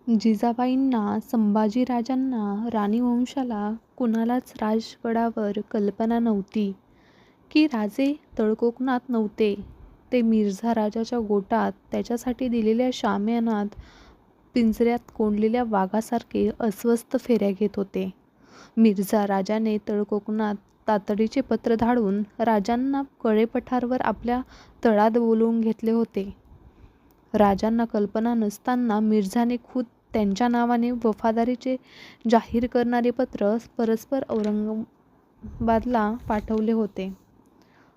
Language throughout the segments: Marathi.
जिजाबाईंना, संभाजीराजांना, राणीवंशाला कुणालाच राजगडावर कल्पना नव्हती की राजे तळकोकणात नव्हते. ते मिर्झा राजाच्या गोटात त्याच्यासाठी दिलेल्या शामियानात पिंजऱ्यात कोंडलेल्या वाघासारखे अस्वस्थ फेऱ्या घेत होते. मिर्झा राजाने तळकोकणात तातडीचे पत्र धाडून राजांना कळेपठारावर आपल्या तळात बोलावून घेतले होते. राजांना कल्पना नसताना मिर्झाने खुद त्यांच्या नावाने वफादारीचे जाहीर करणारे पत्र परस्पर औरंगाबादला पाठवले होते.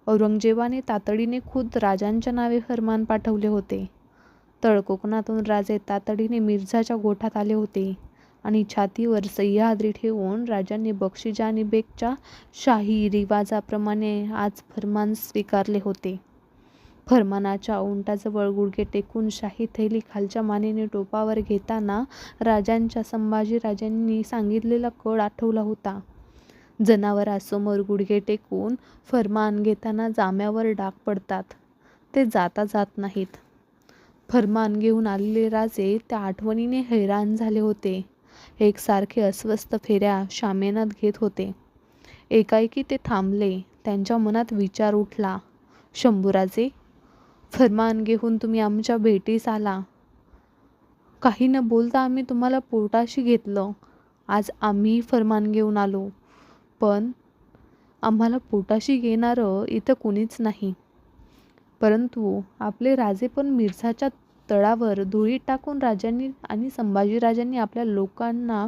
औरंगजेबाने तातडीने खुद राजांच्या नावे फर्मान पाठवले होते. तळकोकणातून राजे तातडीने मिर्झाच्या गोठात आले होते आणि छातीवर सह्याद्री ठेवून राजांनी बक्षिजा आणि बेगच्या शाही रिवाजाप्रमाणे आज फर्मान स्वीकारले होते. फर्मानाच्या उंटाजवळ गुडघे टेकून शाही थैली खालच्या मानेने टोपावर घेताना राजांच्या संभाजीराजांनी सांगितलेला कळ आठवला होता. जनावरांसमोर गुडघे टेकून फर्मान घेताना जाम्यावर डाग पडतात, ते जाता जात नाहीत. फर्मान घेऊन आलेले राजे त्या आठवणीने हैराण झाले होते. एकसारखे अस्वस्थ फेऱ्या शामियानात घेत होते. एकाएकी ते थांबले. त्यांच्या मनात विचार उठला. शंभूराजे, फर्मान घेऊन तुम्ही आमच्या भेटीस आला. काही न बोलता आम्ही तुम्हाला पोटाशी घेतलं. आज आम्हीही फर्मान घेऊन आलो, पण आम्हाला पोटाशी घेणारं इथं कुणीच नाही. परंतु आपले राजे पण मिर्झाच्या तळावर धुळीत टाकून राजांनी आणि संभाजीराजांनी आपल्या लोकांना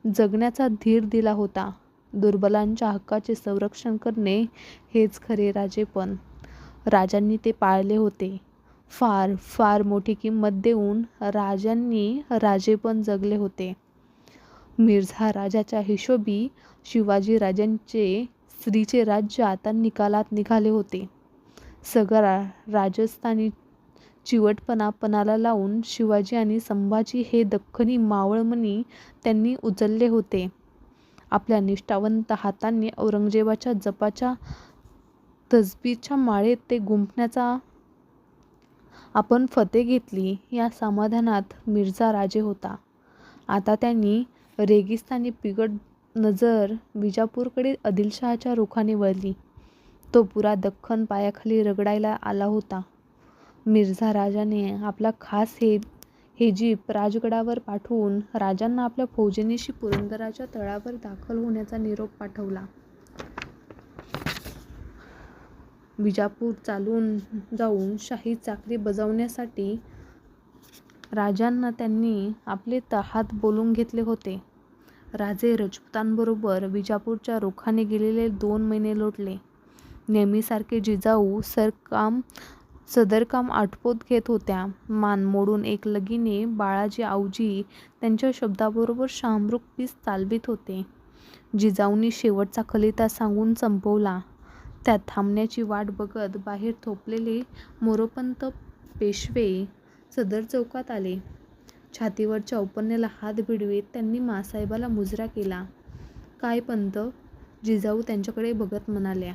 जगण्याचा धीर दिला होता. दुर्बलांच्या हक्काचे संरक्षण करणे हेच खरे राजेपण. राजांनी ते पाळले होते. फार फार मोठी किंमत देऊन राजांनी राजेपण जगले होते. मिर्झा राजाच्या हिशोबी शिवाजीराजांचे स्त्रीचे राज्य आता निकालात निघाले होते. सगळा राजस्थानी चिवटपणा पणाला लावून शिवाजी आणि संभाजी हे दख्खनी मावळमणी त्यांनी उचलले होते. आपल्या निष्ठावंत हातांनी औरंगजेबाच्या जपाच्या तसबीच्या माळेत ते गुंफण्याचा आपण फते घेतली या समाधानात मिर्झा राजे होता. आता त्यांनी रेगिस्तानी पिगट नजर विजापूरकडे आदिलशहाच्या रुखाने वळली. तो पुरा दख्खन पायाखाली रगडायला आला होता. मिर्झा राजाने आपला खास हेजीप राजगडावर पाठवून राजांना आपल्या फौजेनीशी पुरंदराच्या तळावर दाखल होण्याचा निरोप पाठवला. विजापूर चालून जाऊन शाही चाकरी बजावण्यासाठी राजांना त्यांनी आपले तळात बोलावून घेतले होते. राजे राजपुतांबरोबर विजापूरच्या रुखाने गेलेले 2 महिने लोटले. नेहमीसारखे जिजाऊ सदरकाम आटोपत घेत होत्या. मान मोडून एकलगीने बाळाजी आवजी त्यांच्या शब्दाबरोबर शहामृग पीस चालवीत होते. जिजाऊंनी शेवटचा कलिता सांगून संपवला. त्या थांबण्याची वाट बघत बाहेर थोपलेले मोरोपंत पेशवे सदर चौकात आले. छातीवर चौपन्याला हात भिडवीत त्यांनी माँसाहेबाला मुजरा केला. काय पंत, जिजाऊ त्यांच्याकडे बघत म्हणाल्या.